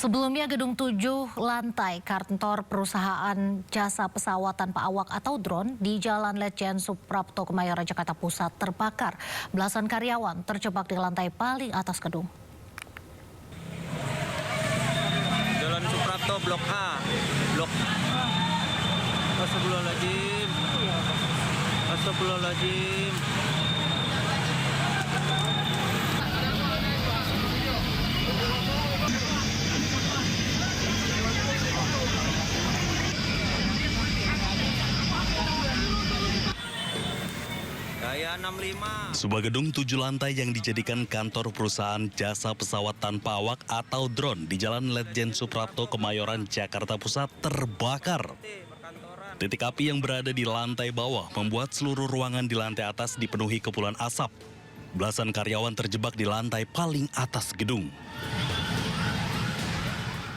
Sebelumnya gedung 7 lantai kantor perusahaan jasa pesawat tanpa awak atau drone di Jalan Letjen Suprapto Kemayoran Jakarta Pusat terbakar. Belasan karyawan terjebak di lantai paling atas gedung. Jalan Suprapto Blok A. Astagfirullahaladzim. Astagfirullahaladzim. Gaya 65. Sebuah gedung 7 lantai yang dijadikan kantor perusahaan jasa pesawat tanpa awak atau drone di Jalan Letjen Suprapto Kemayoran Jakarta Pusat terbakar. Titik api yang berada di lantai bawah membuat seluruh ruangan di lantai atas dipenuhi kepulan asap. Belasan karyawan terjebak di lantai paling atas gedung.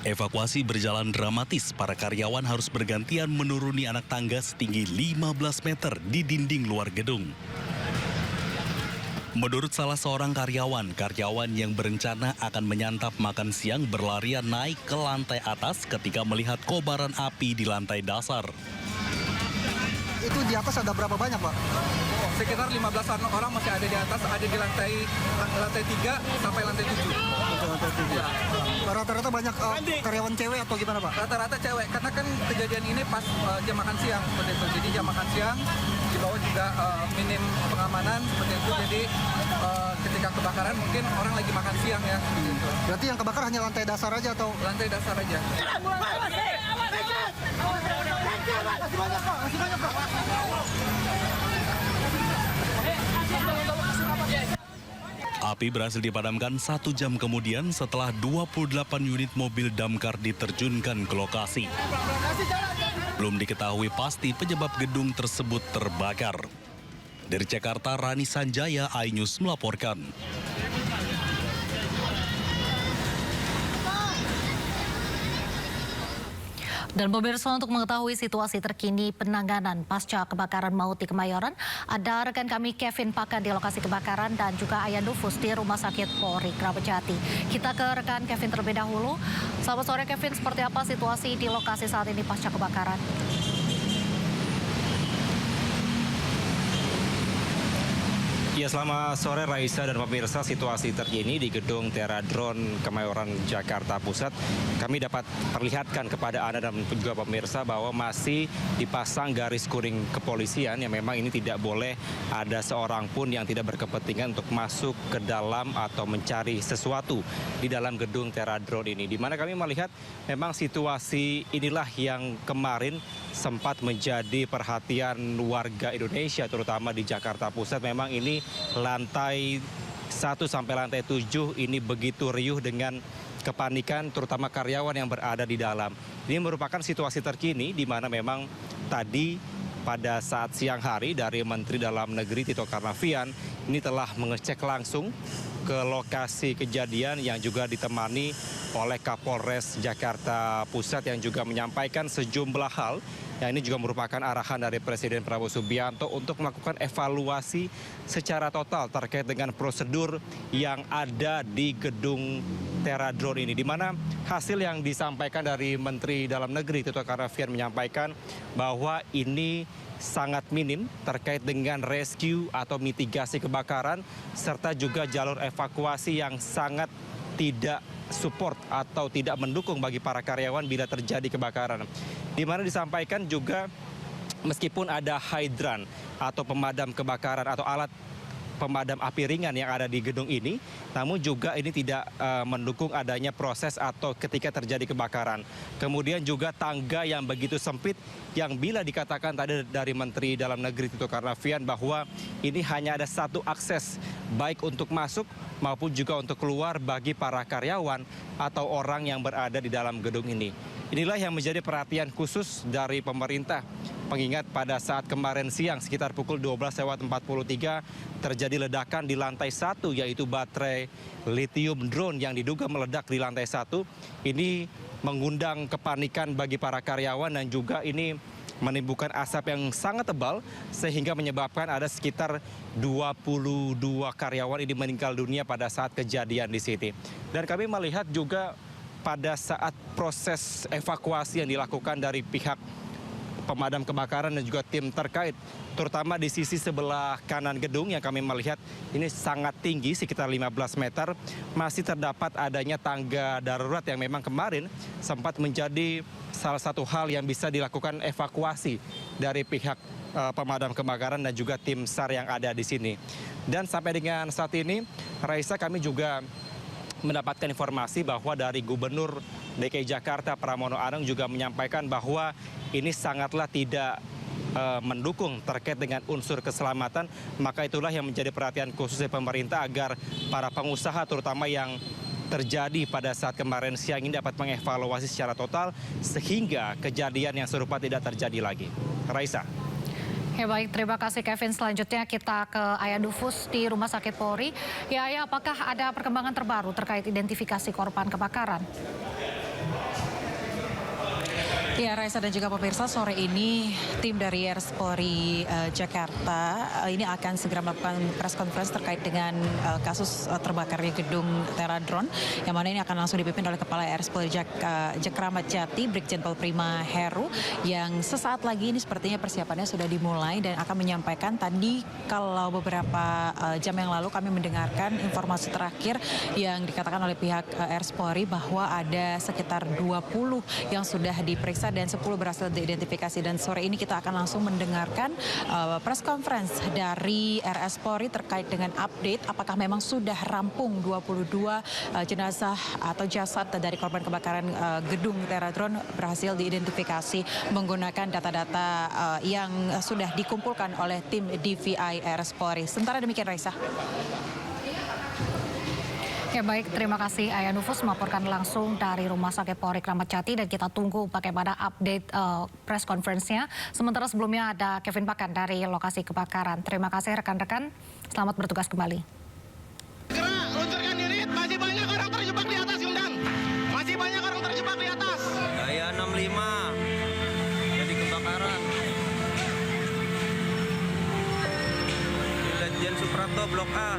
Evakuasi berjalan dramatis, para karyawan harus bergantian menuruni anak tangga setinggi 15 meter di dinding luar gedung. Menurut salah seorang karyawan yang berencana akan menyantap makan siang berlarian naik ke lantai atas ketika melihat kobaran api di lantai dasar. Itu di atas ada berapa banyak, Pak? Sekitar 15-an orang masih ada di atas, ada di lantai 3 sampai lantai 7. Lantai 7. Rata-rata banyak karyawan cewek atau gimana, Pak? Rata-rata cewek, karena kan kejadian ini pas jam makan siang seperti itu. Jadi jam makan siang di bawah juga minim pengamanan seperti itu. Jadi ketika kebakaran mungkin orang lagi makan siang ya. Seperti itu. Berarti yang kebakar hanya lantai dasar aja atau? Lantai dasar aja. Masih banyak, Pak. Api berhasil dipadamkan 1 jam kemudian setelah 28 unit mobil damkar diterjunkan ke lokasi. Belum diketahui pasti penyebab gedung tersebut terbakar. Dari Jakarta, Rani Sanjaya, iNews melaporkan. Dan pemirsa, untuk mengetahui situasi terkini penanganan pasca kebakaran maut di Kemayoran, ada rekan kami Kevin Pakan di lokasi kebakaran dan juga Ayan Dufus di Rumah Sakit Polri Kramat Jati. Kita ke rekan Kevin terlebih dahulu. Selamat sore Kevin, seperti apa situasi di lokasi saat ini pasca kebakaran? Ya, selamat sore Raisa dan pemirsa. Situasi terkini di gedung Teradron Kemayoran Jakarta Pusat, kami dapat perlihatkan kepada Anda dan juga pemirsa bahwa masih dipasang garis kuning kepolisian yang memang ini tidak boleh ada seorang pun yang tidak berkepentingan untuk masuk ke dalam atau mencari sesuatu di dalam gedung Teradron ini. Di mana kami melihat memang situasi inilah yang kemarin sempat menjadi perhatian warga Indonesia, terutama di Jakarta Pusat. Memang ini lantai 1 sampai lantai 7 ini begitu riuh dengan kepanikan, terutama karyawan yang berada di dalam. Ini merupakan situasi terkini di mana memang tadi pada saat siang hari dari Menteri Dalam Negeri Tito Karnavian ini telah mengecek langsung ke lokasi kejadian yang juga ditemani oleh Kapolres Jakarta Pusat yang juga menyampaikan sejumlah hal. Yang ini juga merupakan arahan dari Presiden Prabowo Subianto untuk melakukan evaluasi secara total terkait dengan prosedur yang ada di gedung Teradron ini. Di mana hasil yang disampaikan dari Menteri Dalam Negeri Tito Karnavian menyampaikan bahwa ini sangat minim terkait dengan rescue atau mitigasi kebakaran serta juga jalur evakuasi yang sangat tidak support atau tidak mendukung bagi para karyawan bila terjadi kebakaran. Di mana disampaikan juga meskipun ada hidran atau pemadam kebakaran atau alat pemadam api ringan yang ada di gedung ini, namun juga ini tidak mendukung adanya proses atau ketika terjadi kebakaran. Kemudian juga tangga yang begitu sempit yang bila dikatakan tadi dari Menteri Dalam Negeri Tito Karnavian bahwa ini hanya ada satu akses baik untuk masuk maupun juga untuk keluar bagi para karyawan atau orang yang berada di dalam gedung ini. Inilah yang menjadi perhatian khusus dari pemerintah. Mengingat pada saat kemarin siang sekitar pukul 12:43 terjadi ledakan di lantai 1 yaitu baterai lithium drone yang diduga meledak di lantai 1. Ini mengundang kepanikan bagi para karyawan dan juga ini menimbulkan asap yang sangat tebal sehingga menyebabkan ada sekitar 22 karyawan ini meninggal dunia pada saat kejadian di sini. Dan kami melihat juga pada saat proses evakuasi yang dilakukan dari pihak pemadam kebakaran dan juga tim terkait, terutama di sisi sebelah kanan gedung yang kami melihat ini sangat tinggi, sekitar 15 meter, masih terdapat adanya tangga darurat yang memang kemarin sempat menjadi salah satu hal yang bisa dilakukan evakuasi dari pihak pemadam kebakaran dan juga tim SAR yang ada di sini. Dan sampai dengan saat ini, Raisa, kami juga mendapatkan informasi bahwa dari Gubernur DKI Jakarta Pramono Anung juga menyampaikan bahwa ini sangatlah tidak mendukung terkait dengan unsur keselamatan. Maka itulah yang menjadi perhatian khusus dari pemerintah agar para pengusaha terutama yang terjadi pada saat kemarin siang ini dapat mengevaluasi secara total sehingga kejadian yang serupa tidak terjadi lagi. Raisa. Ya baik, terima kasih Kevin. Selanjutnya kita ke Ayah Dufus di Rumah Sakit Polri. Ya Ayah, apakah ada perkembangan terbaru terkait identifikasi korban kebakaran? Ya, Raisa dan juga pemirsa, sore ini tim dari RS Polri Jakarta ini akan segera melakukan press conference terkait dengan kasus terbakarnya gedung Teradron, yang mana ini akan langsung dipimpin oleh Kepala RS Polri Kramat Jati, Brigjen Pol Prima Heru, yang sesaat lagi ini sepertinya persiapannya sudah dimulai dan akan menyampaikan tadi kalau beberapa jam yang lalu kami mendengarkan informasi terakhir yang dikatakan oleh pihak RS Polri bahwa ada sekitar 20 yang sudah diperiksa dan 10 berhasil diidentifikasi. Dan sore ini kita akan langsung mendengarkan press conference dari RS Polri terkait dengan update apakah memang sudah rampung 22 jenazah atau jasad dari korban kebakaran gedung Teradron berhasil diidentifikasi menggunakan data-data yang sudah dikumpulkan oleh tim DVI RS Polri. Sementara demikian, Raisa. Ya baik, terima kasih Ayah Dufus melaporkan langsung dari Rumah Sakit Polri Kramat Jati dan kita tunggu bagaimana update press conference-nya. Sementara sebelumnya ada Kevin Pakan dari lokasi kebakaran. Terima kasih rekan-rekan, selamat bertugas kembali. Segera luncurkan diri, masih banyak orang terjebak di atas, Undang. Masih banyak orang terjebak di atas. Daya 65. Jadi kebakaran. Di Ledjen Suprapto Blok A.